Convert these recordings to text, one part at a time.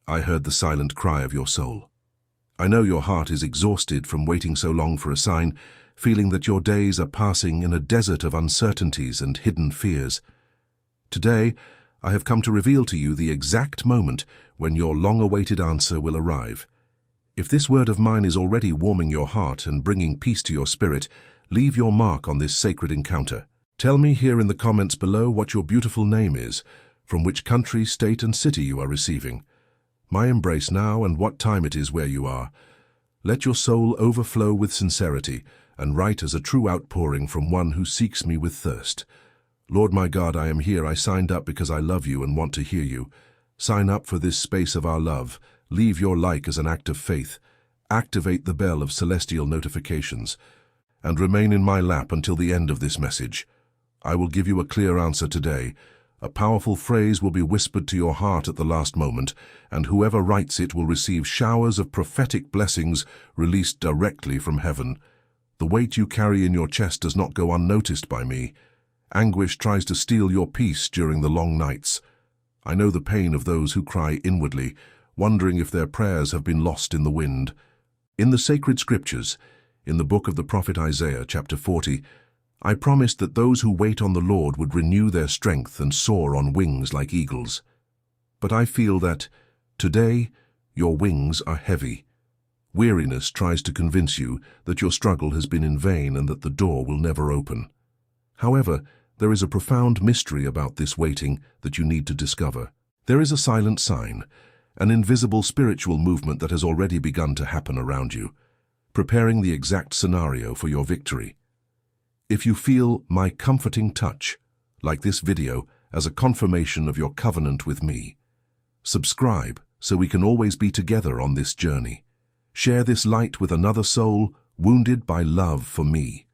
I heard the silent cry of your soul. I know your heart is exhausted from waiting so long for a sign, feeling that your days are passing in a desert of uncertainties and hidden fears. Today, I have come to reveal to you the exact moment when your long-awaited answer will arrive. If this word of mine is already warming your heart and bringing peace to your spirit, leave your mark on this sacred encounter. Tell me here in the comments below what your beautiful name is, from which country, state, and city you are receiving, my embrace now, and what time it is where you are. Let your soul overflow with sincerity and write as a true outpouring from one who seeks me with thirst. Lord my God, I am here. I signed up because I love you and want to hear you. Sign up for this space of our love. Leave your like as an act of faith. Activate the bell of celestial notifications. And remain in my lap until the end of this message. I will give you a clear answer today. A powerful phrase will be whispered to your heart at the last moment, and whoever writes it will receive showers of prophetic blessings released directly from heaven. The weight you carry in your chest does not go unnoticed by me. Anguish tries to steal your peace during the long nights. I know the pain of those who cry inwardly, wondering if their prayers have been lost in the wind. In the sacred scriptures, in the book of the prophet Isaiah, chapter 40, I promised that those who wait on the Lord would renew their strength and soar on wings like eagles. But I feel that, today, your wings are heavy. Weariness tries to convince you that your struggle has been in vain and that the door will never open. However, there is a profound mystery about this waiting that you need to discover. There is a silent sign, an invisible spiritual movement that has already begun to happen around you, preparing the exact scenario for your victory. If you feel my comforting touch, like this video, as a confirmation of your covenant with me, subscribe so we can always be together on this journey. Share this light with another soul wounded by love for me.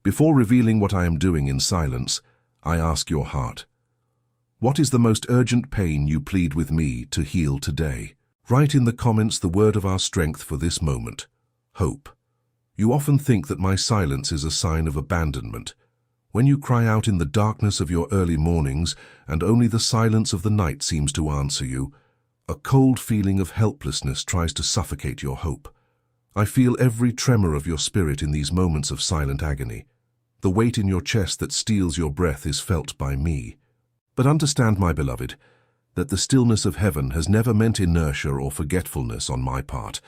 Before revealing what I am doing in silence, I ask your heart, what is the most urgent pain you plead with me to heal today? Write in the comments the word of our strength for this moment, hope. You often think that my silence is a sign of abandonment. When you cry out in the darkness of your early mornings and only the silence of the night seems to answer you, a cold feeling of helplessness tries to suffocate your hope. I feel every tremor of your spirit in these moments of silent agony. The weight in your chest that steals your breath is felt by me. But understand, my beloved, that the stillness of heaven has never meant inertia or forgetfulness on my part.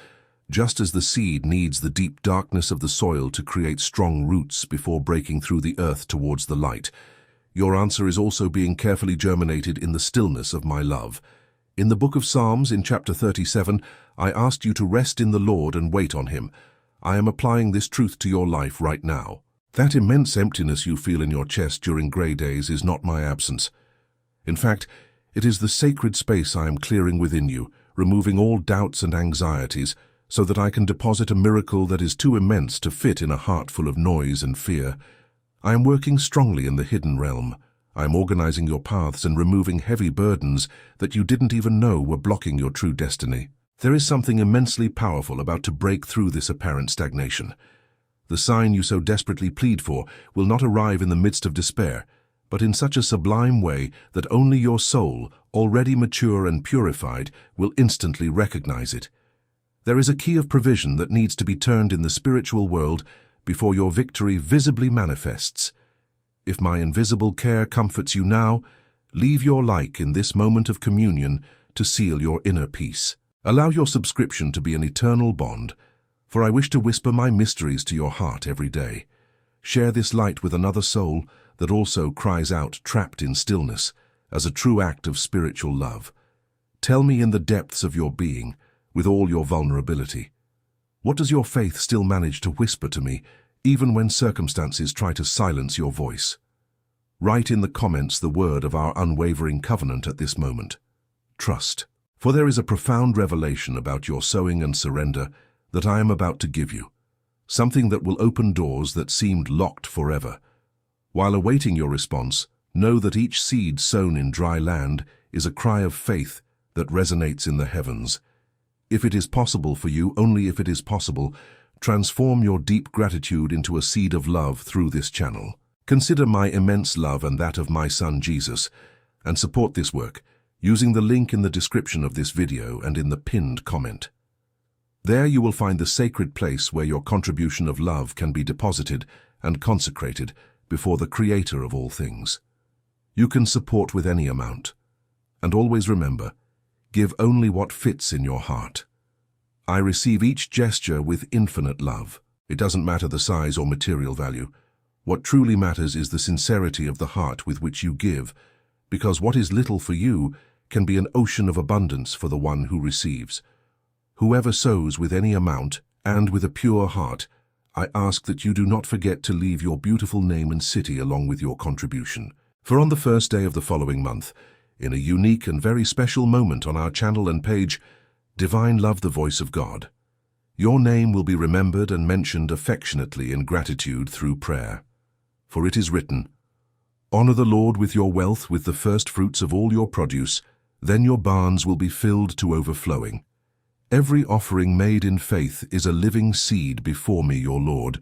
Just as the seed needs the deep darkness of the soil to create strong roots before breaking through the earth towards the light, your answer is also being carefully germinated in the stillness of my love. In the book of Psalms, in chapter 37, I asked you to rest in the Lord and wait on Him. I am applying this truth to your life right now. That immense emptiness you feel in your chest during grey days is not my absence. In fact, it is the sacred space I am clearing within you, removing all doubts and anxieties, so that I can deposit a miracle that is too immense to fit in a heart full of noise and fear. I am working strongly in the hidden realm. I am organizing your paths and removing heavy burdens that you didn't even know were blocking your true destiny. There is something immensely powerful about to break through this apparent stagnation. The sign you so desperately plead for will not arrive in the midst of despair, but in such a sublime way that only your soul, already mature and purified, will instantly recognize it. There is a key of provision that needs to be turned in the spiritual world before your victory visibly manifests. If my invisible care comforts you now, leave your like in this moment of communion to seal your inner peace. Allow your subscription to be an eternal bond, for I wish to whisper my mysteries to your heart every day. Share this light with another soul that also cries out trapped in stillness as a true act of spiritual love. Tell me in the depths of your being, with all your vulnerability, what does your faith still manage to whisper to me, even when circumstances try to silence your voice? Write in the comments the word of our unwavering covenant at this moment. Trust. For there is a profound revelation about your sowing and surrender that I am about to give you, something that will open doors that seemed locked forever. While awaiting your response, know that each seed sown in dry land is a cry of faith that resonates in the heavens. If it is possible for you, only if it is possible, transform your deep gratitude into a seed of love through this channel. Consider my immense love and that of my Son Jesus, and support this work. using the link in the description of this video and in the pinned comment. There you will find the sacred place where your contribution of love can be deposited and consecrated before the Creator of all things. You can support with any amount. And always remember, give only what fits in your heart. I receive each gesture with infinite love. It doesn't matter the size or material value. What truly matters is the sincerity of the heart with which you give, because what is little for you can be an ocean of abundance for the one who receives. Whoever sows with any amount and with a pure heart, I ask that you do not forget to leave your beautiful name and city along with your contribution. For on the first day of the following month, in a unique and very special moment on our channel and page, Divine Love, the Voice of God, your name will be remembered and mentioned affectionately in gratitude through prayer. For it is written, "Honor the Lord with your wealth, with the first fruits of all your produce, then your barns will be filled to overflowing. Every offering made in faith is a living seed before me, your Lord,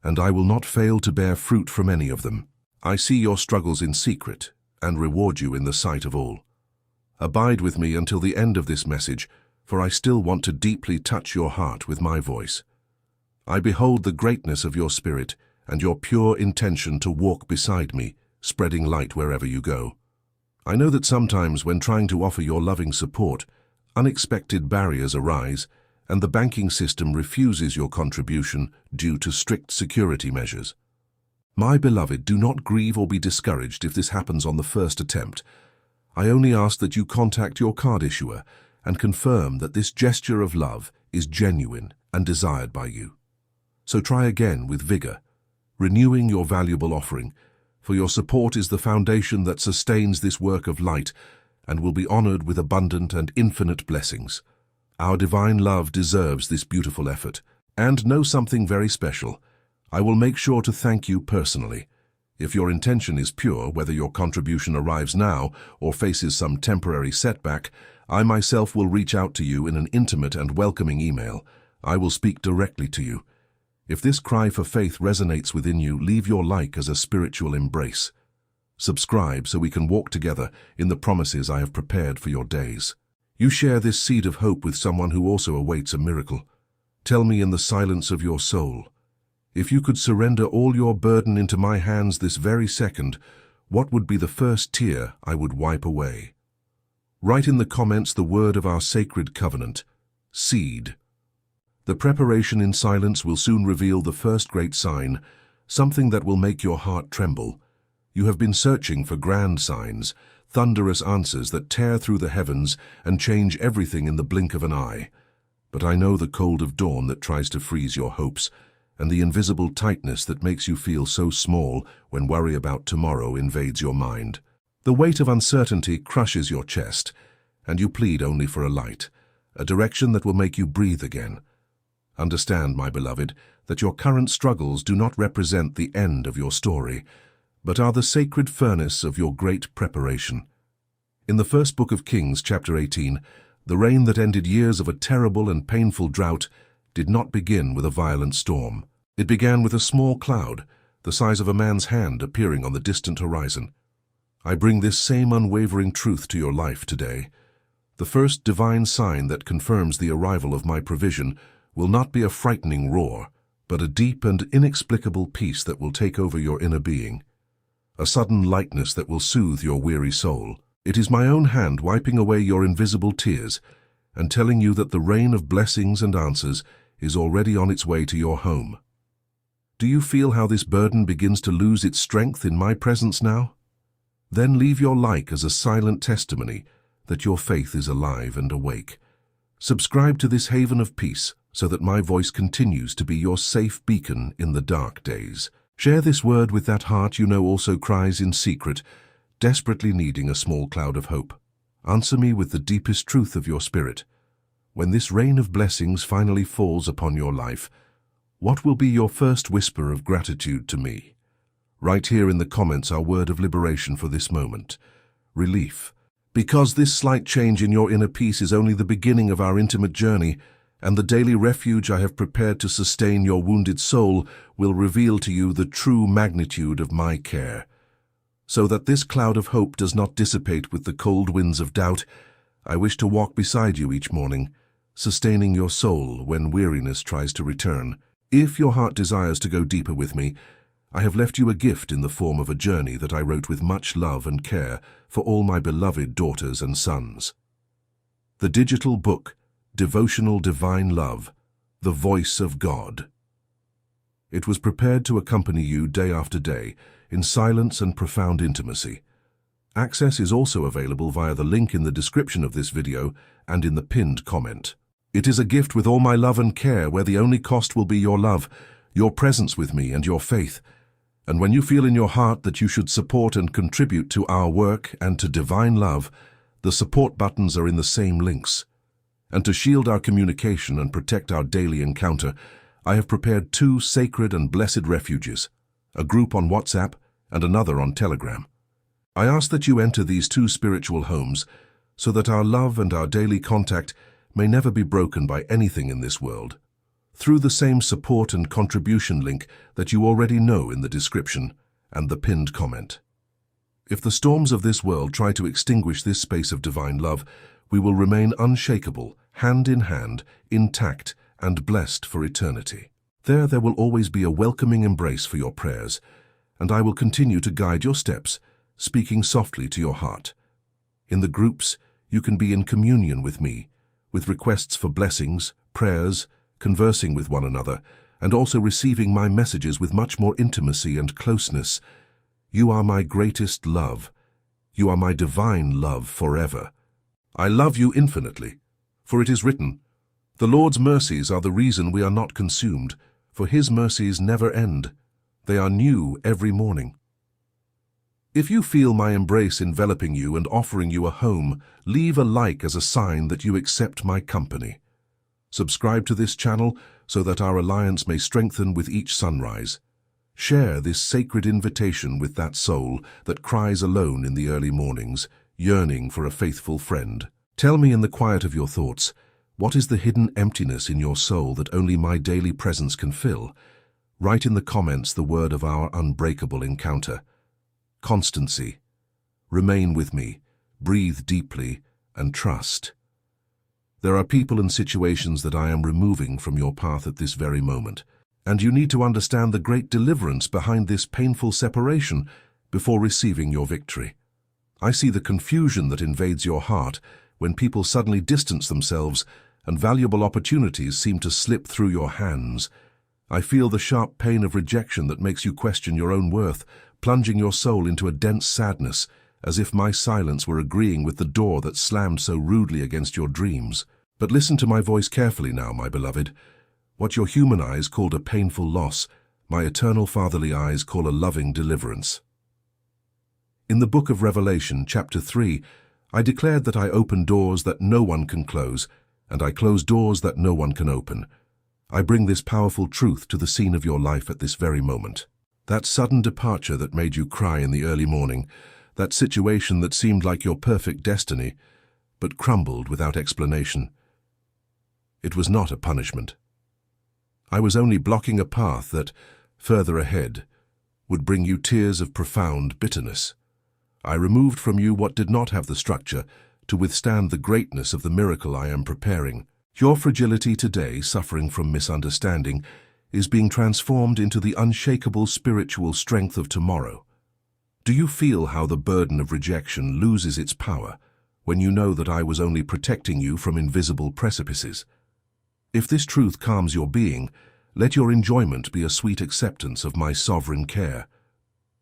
and I will not fail to bear fruit from any of them. I see your struggles in secret and reward you in the sight of all. Abide with me until the end of this message, for I still want to deeply touch your heart with my voice. I behold the greatness of your spirit and your pure intention to walk beside me, spreading light wherever you go. I know that sometimes when trying to offer your loving support, unexpected barriers arise and the banking system refuses your contribution due to strict security measures. My beloved, do not grieve or be discouraged if this happens on the first attempt. I only ask that you contact your card issuer and confirm that this gesture of love is genuine and desired by you. So try again with vigor, renewing your valuable offering, for your support is the foundation that sustains this work of light and will be honored with abundant and infinite blessings. Our divine love deserves this beautiful effort. And know something very special. I will make sure to thank you personally. If your intention is pure, whether your contribution arrives now or faces some temporary setback, I myself will reach out to you in an intimate and welcoming email. I will speak directly to you. If this cry for faith resonates within you, leave your like as a spiritual embrace. Subscribe so we can walk together in the promises I have prepared for your days. You share this seed of hope with someone who also awaits a miracle. Tell me in the silence of your soul, if you could surrender all your burden into my hands this very second, what would be the first tear I would wipe away? Write in the comments the word of our sacred covenant, seed. The preparation in silence will soon reveal the first great sign, something that will make your heart tremble. You have been searching for grand signs, thunderous answers that tear through the heavens and change everything in the blink of an eye. But I know the cold of dawn that tries to freeze your hopes, and the invisible tightness that makes you feel so small when worry about tomorrow invades your mind. The weight of uncertainty crushes your chest, and you plead only for a light, a direction that will make you breathe again. Understand, my beloved, that your current struggles do not represent the end of your story, but are the sacred furnace of your great preparation. In the first book of Kings, chapter 18, the rain that ended years of a terrible and painful drought did not begin with a violent storm. It began with a small cloud, the size of a man's hand, appearing on the distant horizon. I bring this same unwavering truth to your life today. The first divine sign that confirms the arrival of my provision will not be a frightening roar, but a deep and inexplicable peace that will take over your inner being, a sudden lightness that will soothe your weary soul. It is my own hand wiping away your invisible tears and telling you that the rain of blessings and answers is already on its way to your home. Do you feel how this burden begins to lose its strength in my presence now? Then leave your like as a silent testimony that your faith is alive and awake. Subscribe to this haven of peace so that my voice continues to be your safe beacon in the dark days. Share this word with that heart you know also cries in secret, desperately needing a small cloud of hope. Answer me with the deepest truth of your spirit. When this rain of blessings finally falls upon your life, what will be your first whisper of gratitude to me? Write here in the comments our word of liberation for this moment. Relief. Because this slight change in your inner peace is only the beginning of our intimate journey, and the daily refuge I have prepared to sustain your wounded soul will reveal to you the true magnitude of my care. So that this cloud of hope does not dissipate with the cold winds of doubt, I wish to walk beside you each morning, sustaining your soul when weariness tries to return. If your heart desires to go deeper with me, I have left you a gift in the form of a journey that I wrote with much love and care for all my beloved daughters and sons. The digital book, Devotional Divine Love, The Voice of God. It was prepared to accompany you day after day in silence and profound intimacy. Access is also available via the link in the description of this video and in the pinned comment. It is a gift with all my love and care, where the only cost will be your love, your presence with me, and your faith. And when you feel in your heart that you should support and contribute to our work and to divine love, the support buttons are in the same links. And to shield our communication and protect our daily encounter, I have prepared 2 sacred and blessed refuges, a group on WhatsApp and another on Telegram. I ask that you enter these 2 spiritual homes so that our love and our daily contact may never be broken by anything in this world, through the same support and contribution link that you already know in the description and the pinned comment. If the storms of this world try to extinguish this space of divine love, we will remain unshakable, hand in hand, intact, and blessed for eternity. There will always be a welcoming embrace for your prayers, and I will continue to guide your steps, speaking softly to your heart. In the groups, you can be in communion with me, with requests for blessings, prayers, conversing with one another, and also receiving my messages with much more intimacy and closeness. You are my greatest love. You are my divine love forever. I love you infinitely, for it is written, "The Lord's mercies are the reason we are not consumed, for his mercies never end. They are new every morning." If you feel my embrace enveloping you and offering you a home, leave a like as a sign that you accept my company. Subscribe to this channel so that our alliance may strengthen with each sunrise. Share this sacred invitation with that soul that cries alone in the early mornings, yearning for a faithful friend. Tell me in the quiet of your thoughts, what is the hidden emptiness in your soul that only my daily presence can fill? Write in the comments the word of our unbreakable encounter. Constancy. Remain with me, breathe deeply, and trust. There are people and situations that I am removing from your path at this very moment, and you need to understand the great deliverance behind this painful separation before receiving your victory. I see the confusion that invades your heart when people suddenly distance themselves and valuable opportunities seem to slip through your hands. I feel the sharp pain of rejection that makes you question your own worth, plunging your soul into a dense sadness, as if my silence were agreeing with the door that slammed so rudely against your dreams. But listen to my voice carefully now, my beloved. What your human eyes called a painful loss, my eternal fatherly eyes call a loving deliverance. In the book of Revelation, chapter 3, I declared that I open doors that no one can close, and I close doors that no one can open. I bring this powerful truth to the scene of your life at this very moment. That sudden departure that made you cry in the early morning, that situation that seemed like your perfect destiny, but crumbled without explanation. It was not a punishment. I was only blocking a path that, further ahead, would bring you tears of profound bitterness. I removed from you what did not have the structure to withstand the greatness of the miracle I am preparing. Your fragility today, suffering from misunderstanding, is being transformed into the unshakable spiritual strength of tomorrow. Do you feel how the burden of rejection loses its power when you know that I was only protecting you from invisible precipices? If this truth calms your being, let your enjoyment be a sweet acceptance of my sovereign care.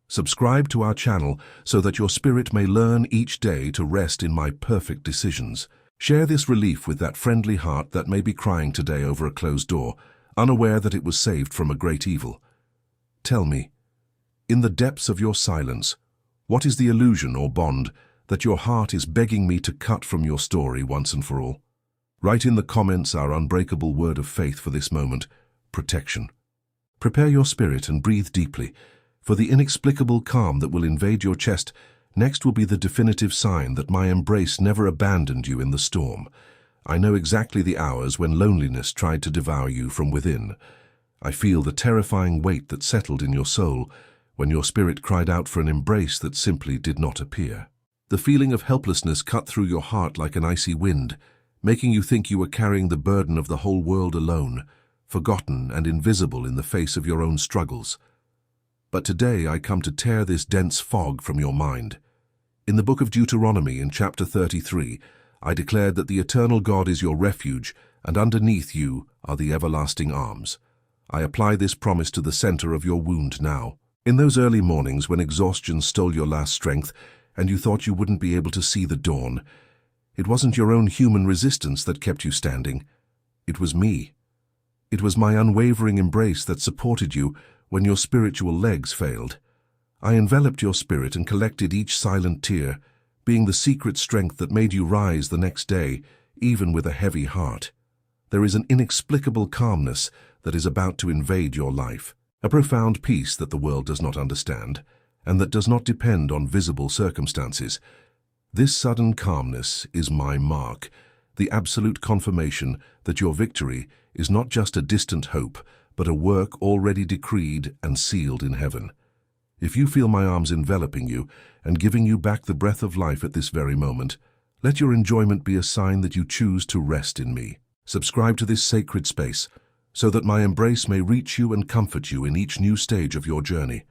Subscribe to our channel so that your spirit may learn each day to rest in my perfect decisions. Share this relief with that friendly heart that may be crying today over a closed door, unaware that it was saved from a great evil. Tell me, in the depths of your silence, what is the illusion or bond that your heart is begging me to cut from your story once and for all? Write in the comments our unbreakable word of faith for this moment, protection. Prepare your spirit and breathe deeply, for the inexplicable calm that will invade your chest next will be the definitive sign that my embrace never abandoned you in the storm. I know exactly the hours when loneliness tried to devour you from within. I feel the terrifying weight that settled in your soul when your spirit cried out for an embrace that simply did not appear. The feeling of helplessness cut through your heart like an icy wind, making you think you were carrying the burden of the whole world alone, forgotten and invisible in the face of your own struggles. But today I come to tear this dense fog from your mind. In the book of Deuteronomy, in chapter 33, I declared that the eternal God is your refuge, and underneath you are the everlasting arms. I apply this promise to the center of your wound now. In those early mornings when exhaustion stole your last strength, and you thought you wouldn't be able to see the dawn, it wasn't your own human resistance that kept you standing. It was me. It was my unwavering embrace that supported you when your spiritual legs failed. I enveloped your spirit and collected each silent tear, being the secret strength that made you rise the next day, even with a heavy heart. There is an inexplicable calmness that is about to invade your life, a profound peace that the world does not understand, and that does not depend on visible circumstances. This sudden calmness is my mark, the absolute confirmation that your victory is not just a distant hope, but a work already decreed and sealed in heaven. If you feel my arms enveloping you and giving you back the breath of life at this very moment, let your enjoyment be a sign that you choose to rest in me. Subscribe to this sacred space, so that my embrace may reach you and comfort you in each new stage of your journey.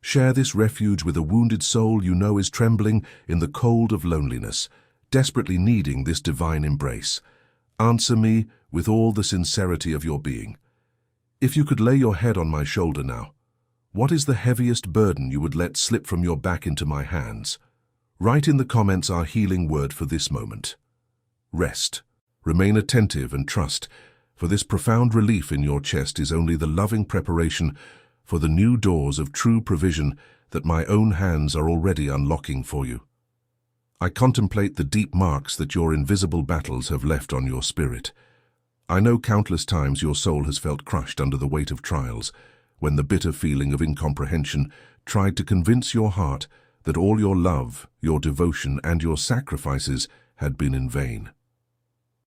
Share this refuge with a wounded soul you know is trembling in the cold of loneliness, desperately needing this divine embrace. Answer me with all the sincerity of your being. If you could lay your head on my shoulder now, what is the heaviest burden you would let slip from your back into my hands? Write in the comments our healing word for this moment. Rest. Remain attentive and trust, for this profound relief in your chest is only the loving preparation for the new doors of true provision that my own hands are already unlocking for you. I contemplate the deep marks that your invisible battles have left on your spirit. I know countless times your soul has felt crushed under the weight of trials, when the bitter feeling of incomprehension tried to convince your heart that all your love, your devotion, and your sacrifices had been in vain.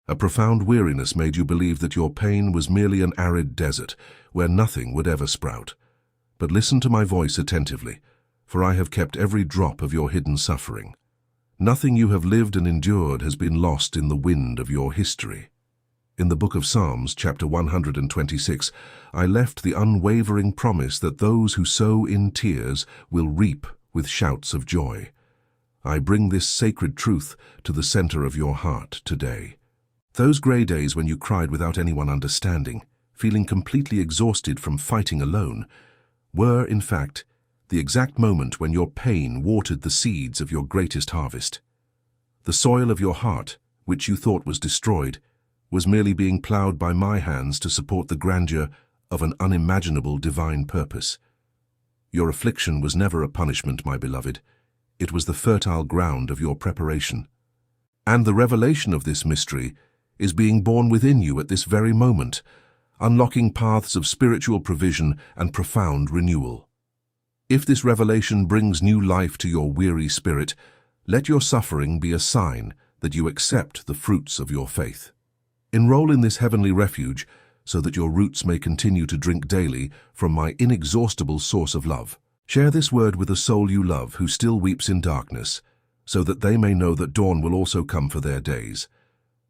A profound weariness made you believe that your pain was merely an arid desert where nothing would ever sprout. But listen to my voice attentively, for I have kept every drop of your hidden suffering. Nothing you have lived and endured has been lost in the wind of your history. In the book of Psalms, chapter 126, I left the unwavering promise that those who sow in tears will reap with shouts of joy. I bring this sacred truth to the center of your heart today. Those gray days when you cried without anyone understanding, feeling completely exhausted from fighting alone, were, in fact, the exact moment when your pain watered the seeds of your greatest harvest. The soil of your heart, which you thought was destroyed, was merely being plowed by my hands to support the grandeur of an unimaginable divine purpose. Your affliction was never a punishment, my beloved. It was the fertile ground of your preparation. And the revelation of this mystery is being born within you at this very moment, unlocking paths of spiritual provision and profound renewal. If this revelation brings new life to your weary spirit, let your suffering be a sign that you accept the fruits of your faith. Enroll in this heavenly refuge so that your roots may continue to drink daily from my inexhaustible source of love. Share this word with a soul you love who still weeps in darkness, so that they may know that dawn will also come for their days.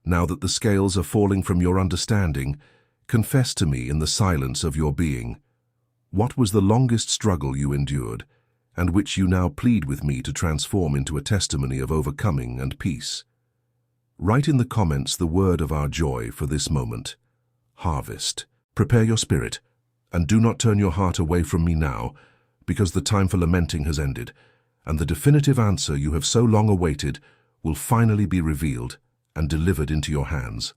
Now that the scales are falling from your understanding, confess to me in the silence of your being. What was the longest struggle you endured, and which you now plead with me to transform into a testimony of overcoming and peace? Write in the comments the word of our joy for this moment. Harvest. Prepare your spirit, and do not turn your heart away from me now, because the time for lamenting has ended, and the definitive answer you have so long awaited will finally be revealed and delivered into your hands.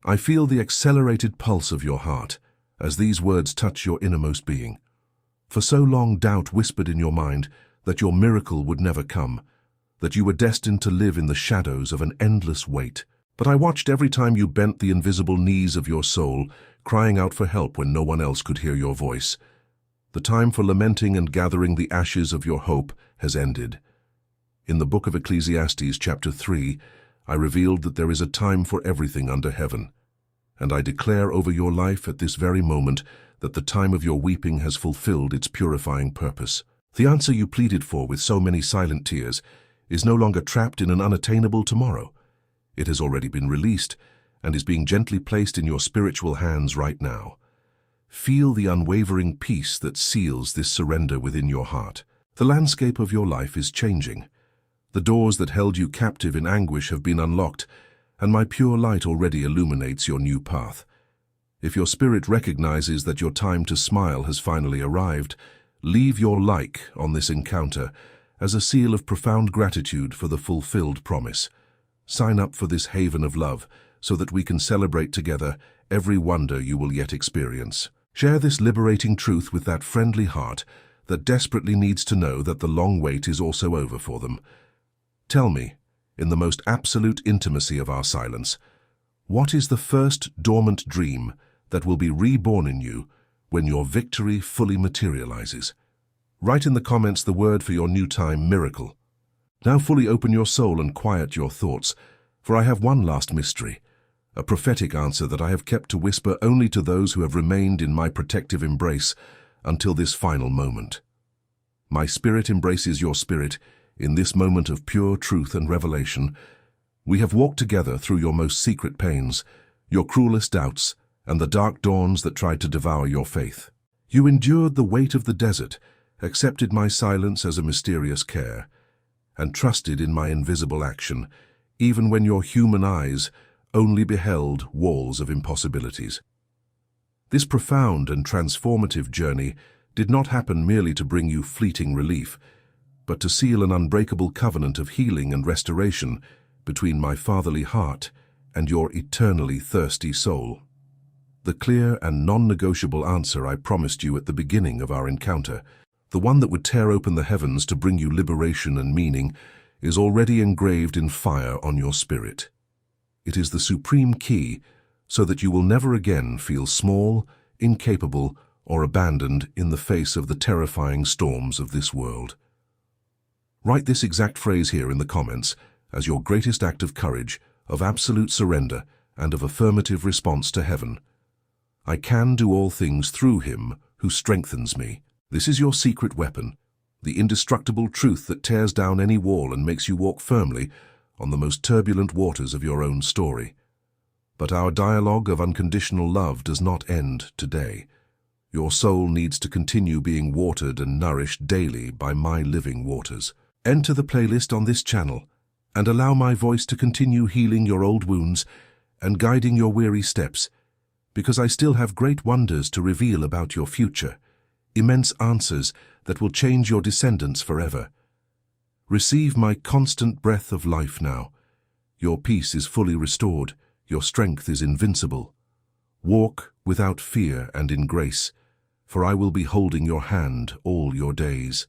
I feel the accelerated pulse of your heart as these words touch your innermost being. For so long doubt whispered in your mind that your miracle would never come, that you were destined to live in the shadows of an endless weight. But I watched every time you bent the invisible knees of your soul, crying out for help when no one else could hear your voice. The time for lamenting and gathering the ashes of your hope has ended. In the book of Ecclesiastes, chapter 3, I revealed that there is a time for everything under heaven. and I declare over your life at this very moment that the time of your weeping has fulfilled its purifying purpose. The answer you pleaded for with so many silent tears is no longer trapped in an unattainable tomorrow. It has already been released and is being gently placed in your spiritual hands right now. Feel the unwavering peace that seals this surrender within your heart. The landscape of your life is changing. The doors that held you captive in anguish have been unlocked, and my pure light already illuminates your new path. If your spirit recognizes that your time to smile has finally arrived, leave your like on this encounter as a seal of profound gratitude for the fulfilled promise. Sign up for this haven of love so that we can celebrate together every wonder you will yet experience. Share this liberating truth with that friendly heart that desperately needs to know that the long wait is also over for them. Tell me, in the most absolute intimacy of our silence, what is the first dormant dream that will be reborn in you when your victory fully materializes? Write in the comments the word for your new time, miracle. Now fully open your soul and quiet your thoughts, for I have one last mystery, a prophetic answer that I have kept to whisper only to those who have remained in my protective embrace until this final moment. My spirit embraces your spirit in this moment of pure truth and revelation. We have walked together through your most secret pains, your cruelest doubts, and the dark dawns that tried to devour your faith. You endured the weight of the desert, accepted my silence as a mysterious care, and trusted in my invisible action, even when your human eyes only beheld walls of impossibilities. This profound and transformative journey did not happen merely to bring you fleeting relief, but to seal an unbreakable covenant of healing and restoration between my fatherly heart and your eternally thirsty soul. The clear and non-negotiable answer I promised you at the beginning of our encounter, the one that would tear open the heavens to bring you liberation and meaning, is already engraved in fire on your spirit. It is the supreme key so that you will never again feel small, incapable, or abandoned in the face of the terrifying storms of this world. Write this exact phrase here in the comments as your greatest act of courage, of absolute surrender, and of affirmative response to heaven. I can do all things through him who strengthens me. This is your secret weapon, the indestructible truth that tears down any wall and makes you walk firmly on the most turbulent waters of your own story. But our dialogue of unconditional love does not end today. Your soul needs to continue being watered and nourished daily by my living waters. Enter the playlist on this channel and allow my voice to continue healing your old wounds and guiding your weary steps, because I still have great wonders to reveal about your future, immense answers that will change your descendants forever. Receive my constant breath of life now. Your peace is fully restored, your strength is invincible. Walk without fear and in grace, for I will be holding your hand all your days.